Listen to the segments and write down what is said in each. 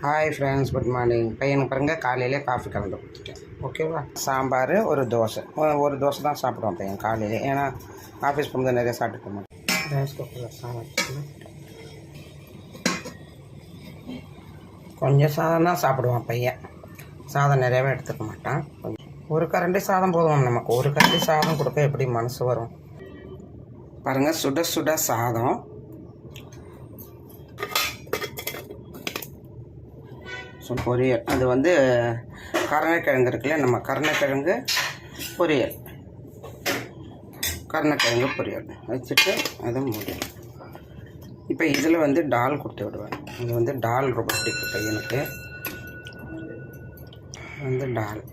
Hi friends, good morning. பையனுக்கு பாருங்கள், காலையிலே காஃபி கலந்து கொடுத்துட்டேன். ஓகேவா? சாம்பார், ஒரு தோசை தான் சாப்பிடுவான் பையன் காலையிலே. ஏன்னா ஆஃபீஸ் போகும்போது நிறைய சாப்பிட்டு போக மாட்டேன். ரைஸ் குக்கரில் சாதம் வச்சுக்கணும். கொஞ்சம் சாதம் தான் சாப்பிடுவான் பையன். சாதம் நிறையாவே எடுத்துக்க மாட்டான். ஒரு கரண்டி சாதம் போதும் நமக்கு. ஒரு கரண்டி சாதம் கொடுக்க எப்படி மனசு வரும் பாருங்கள். சுட சுட சாதம், பொரியல். அது வந்து கருணைக்கிழங்கு இருக்குல்ல, நம்ம கருணைக்கிழங்கு பொரியல், கருணைக்கிழங்கு பொரியல் வச்சுட்டு அதை மூடி. இப்போ இதில் வந்து டால் கொடுத்து விடுவேன். இது வந்து டால் ரொம்ப பிடிக்கும் பையனுக்கு. வந்து டால்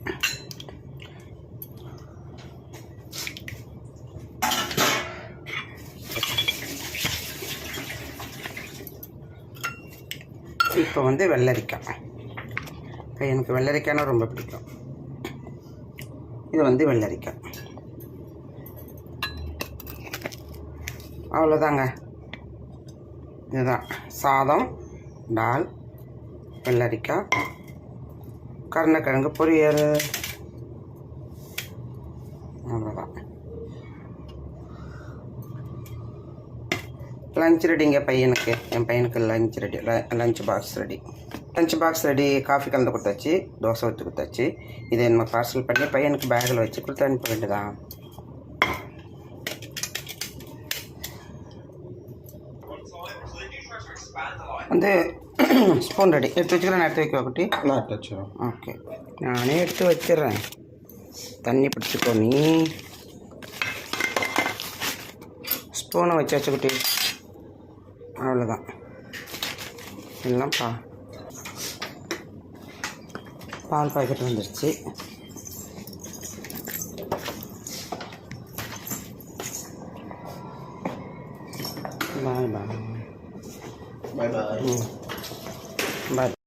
இப்போ வந்து வெள்ளரிக்காய். எனக்கு வெள்ளரிக்காய்னா ரொம்ப பிடிக்கும். இது வந்து வெள்ளரிக்காய். அவ்வளோதாங்க. இதுதான் சாதம், டால், வெள்ளரிக்காய், கருணைக்கிழங்கு பொரியல். அவ்வளோதான். லஞ்ச் ரெடிங்க பையனுக்கு. என் பையனுக்கு lunch ready. Lunch box ready. Coffee கலந்து கொடுத்தாச்சு, தோசை ஊற்றி கொடுத்தாச்சு. இதை நம்ம பார்சல் பண்ணி பையனுக்கு பேக்கில் வச்சு கொடுத்து அனுப்ப வேண்டியதான். வந்து ஸ்பூன் ரெடி. எடுத்து வச்சுக்கிறேன். எடுத்து வைக்க குட்டி. எடுத்து வச்சிடும். ஓகே, நானே எடுத்து வச்சிடுறேன். தண்ணி பிடிச்சிக்கோ நீ. ஸ்பூனை வச்சாச்சு குட்டி. அவ்வளோதான். எல்லாம் பால் பாக்கெட் வந்துடுச்சு. பாய் பாய். பாய் பாய். பாய்.